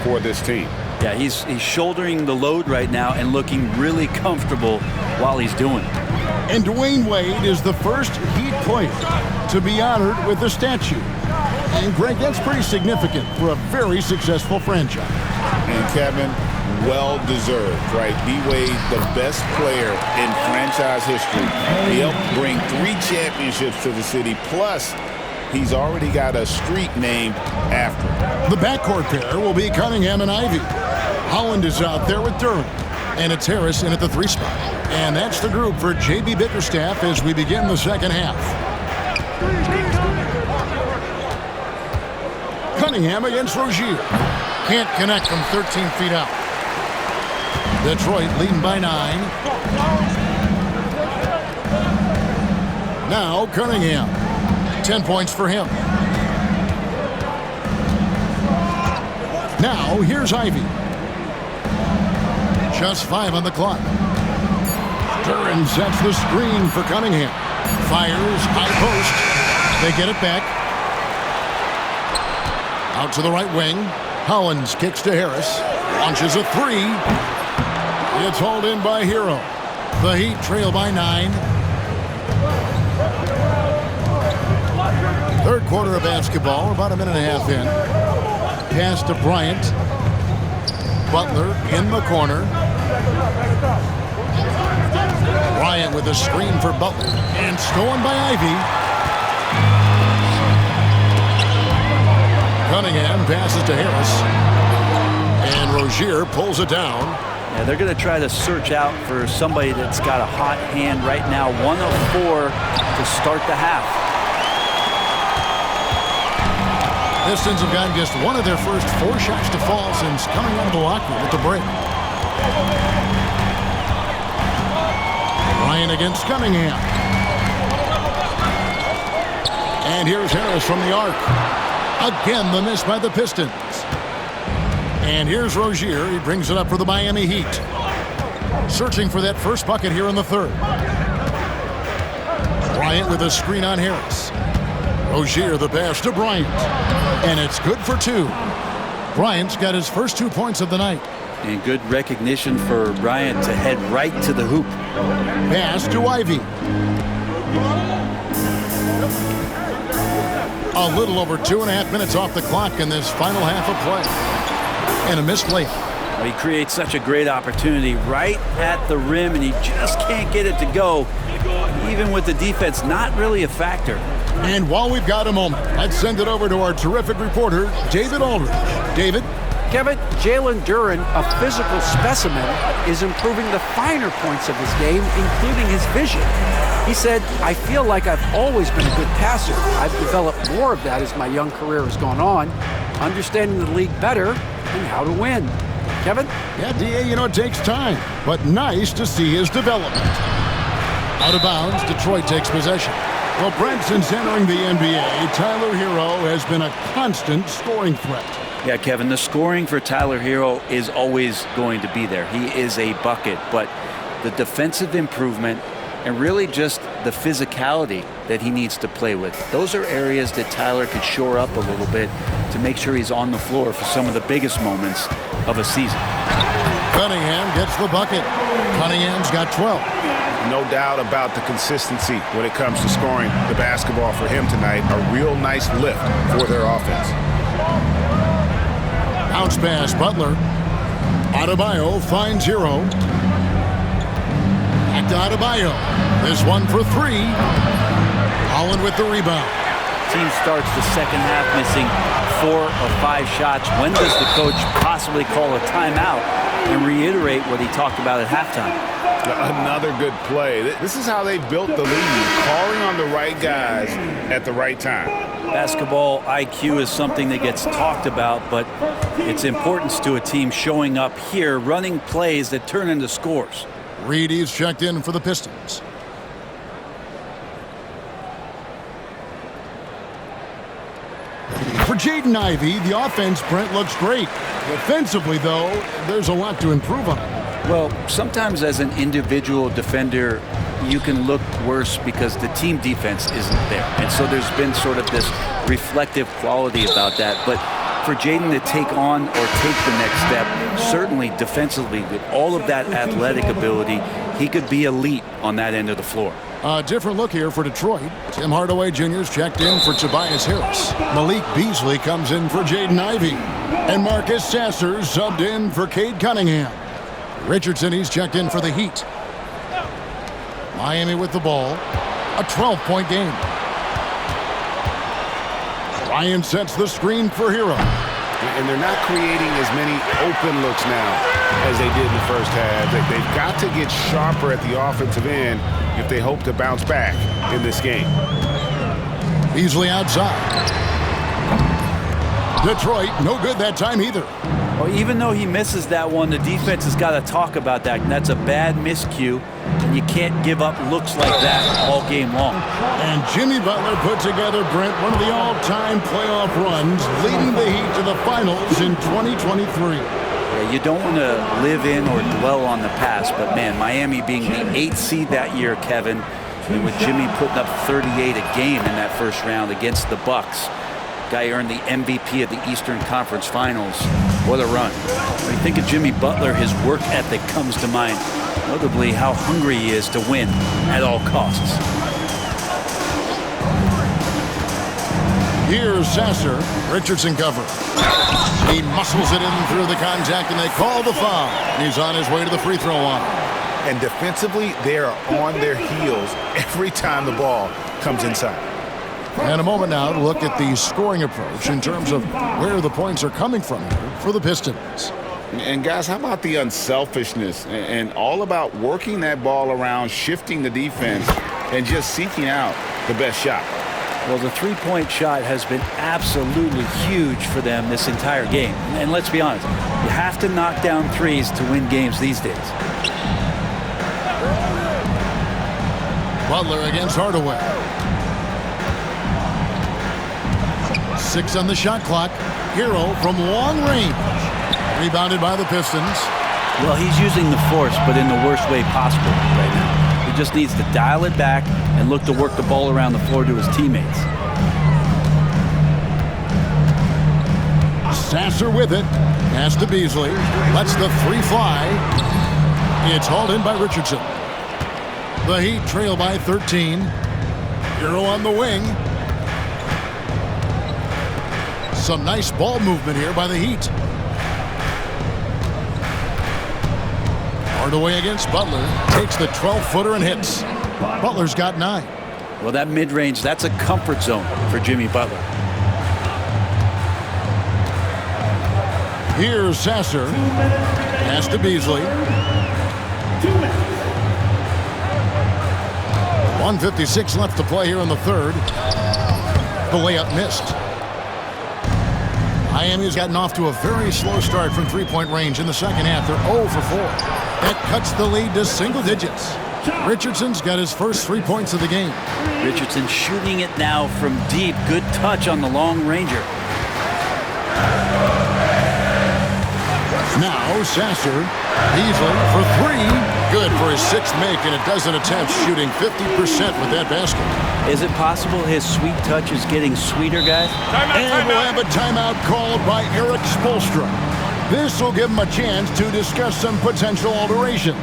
for this team. Yeah, he's shouldering the load right now and looking really comfortable while he's doing it. And Dwayne Wade is the first Heat player to be honored with a statue. And Greg, that's pretty significant for a very successful franchise. And Kevin, well-deserved, right? D-Wade, the best player in franchise history. He helped bring 3 championships to the city, plus he's already got a street named after him. The backcourt pair will be Cunningham and Ivey. Holland is out there with Duren. And it's Harris in at the 3 spot. And that's the group for J.B. Bickerstaff as we begin the second half. Cunningham against Rozier. Can't connect from 13 feet out. Detroit leading by 9. Now Cunningham. 10 points for him. Now here's Ivey. Just 5 on the clock. Duren sets the screen for Cunningham. Fires, high post. They get it back. Out to the right wing. Hollins kicks to Harris. Launches a 3. It's hauled in by Hero. The Heat trail by 9. Third quarter of basketball. We're about a minute and a half in. Pass to Bryant. Butler in the corner. Bryant with a screen for Butler. And stolen by Ivey. Cunningham passes to Harris. And Rozier pulls it down. Yeah, they're going to try to search out for somebody that's got a hot hand right now. 1 of 4 to start the half. Pistons have gotten just one of their first 4 shots to fall since coming out of the locker room at the break. Ryan against Cunningham. And here's Harris from the arc. Again, the miss by the Pistons. And here's Rozier. He brings it up for the Miami Heat. Searching for that first bucket here in the third. Bryant with a screen on Harris. Rozier the pass to Bryant. And it's good for 2. Bryant's got his first 2 points of the night. And good recognition for Bryant to head right to the hoop. Pass to Ivey. A little over 2.5 minutes off the clock in this final half of play. And a missed layup. Well, he creates such a great opportunity right at the rim, and he just can't get it to go. Even with the defense not really a factor. And while we've got a moment, let's send it over to our terrific reporter, David Aldridge. David? Kevin, Jalen Duren, a physical specimen, is improving the finer points of his game, including his vision. He said, I feel like I've always been a good passer. I've developed more of that as my young career has gone on, understanding the league better and how to win. Kevin? Yeah, D.A., it takes time, but nice to see his development. Out of bounds, Detroit takes possession. Well, Brent, since entering the NBA, Tyler Hero has been a constant scoring threat. Yeah, Kevin, the scoring for Tyler Hero is always going to be there. He is a bucket, but the defensive improvement and really just the physicality that he needs to play with. Those are areas that Tyler could shore up a little bit to make sure he's on the floor for some of the biggest moments of a season. Cunningham gets the bucket. Cunningham's got 12. No doubt about the consistency when it comes to scoring the basketball for him tonight. A real nice lift for their offense. Bounce pass, Butler. Adebayo finds Hero. Back to Adebayo. This one for 3. Holland with the rebound. Team starts the second half missing 4 of 5 shots. When does the coach possibly call a timeout and reiterate what he talked about at halftime? Another good play. This is how they built the lead, calling on the right guys at the right time. Basketball IQ is something that gets talked about, but its importance to a team showing up here, running plays that turn into scores. Reedy's checked in for the Pistons. For Jaden Ivey, the offense, Brent, looks great. Defensively, though, there's a lot to improve on. Well, sometimes as an individual defender, you can look worse because the team defense isn't there. And so there's been sort of this reflective quality about that. But for Jaden to take on or take the next step, certainly defensively, with all of that athletic ability, he could be elite on that end of the floor. A different look here for Detroit. Tim Hardaway Jr.'s checked in for Tobias Harris. Malik Beasley comes in for Jaden Ivey. And Marcus Sasser subbed in for Cade Cunningham. Richardson, he's checked in for the Heat. Miami with the ball. A 12-point game. Ryan sets the screen for Hero. And they're not creating as many open looks now as they did in the first half. They've got to get sharper at the offensive end if they hope to bounce back in this game. Beasley outside. Detroit, no good that time either. Well, even though he misses that one, the defense has got to talk about that. That's a bad miscue, and you can't give up looks like that all game long. And Jimmy Butler put together, Brent, one of the all-time playoff runs, leading the Heat to the finals in 2023. Yeah, you don't want to live in or dwell on the past, but man, Miami being the 8th seed that year, Kevin, and with Jimmy putting up 38 a game in that first round against the Bucks. Guy earned the MVP of the Eastern Conference Finals. What a run. When you think of Jimmy Butler, his work ethic comes to mind. Notably, how hungry he is to win at all costs. Here's Sasser. Richardson cover. He muscles it in through the contact, and they call the foul. He's on his way to the free throw line. And defensively, they are on their heels every time the ball comes inside. And a moment now to look at the scoring approach in terms of where the points are coming from here for the Pistons. And guys, how about the unselfishness and all about working that ball around, shifting the defense, and just seeking out the best shot? Well, the three-point shot has been absolutely huge for them this entire game. And let's be honest, you have to knock down threes to win games these days. Butler against Hardaway. 6 on the shot clock. Hero from long range. Rebounded by the Pistons. Well, he's using the force, but in the worst way possible right now. He just needs to dial it back and look to work the ball around the floor to his teammates. Sasser with it. Pass to Beasley. Lets the three fly. It's hauled in by Richardson. The Heat trail by 13. Hero on the wing. Some nice ball movement here by the Heat. Hardaway against Butler. Takes the 12-footer and hits. Butler's got 9. Well, that mid-range, that's a comfort zone for Jimmy Butler. Here's Sasser. Pass to Beasley. 1:56 left to play here in the third. The layup missed. Miami's gotten off to a very slow start from three-point range in the second half. They're 0 for 4. That cuts the lead to single digits. Richardson's got his first 3 points of the game. Richardson shooting it now from deep. Good touch on the long ranger. Now Sasser. Beasley for 3. Good for his 6th make and a dozen attempts, shooting 50% with that basket. Is it possible his sweet touch is getting sweeter, guys? And we'll have a timeout called by Eric Spoelstra. This will give him a chance to discuss some potential alterations.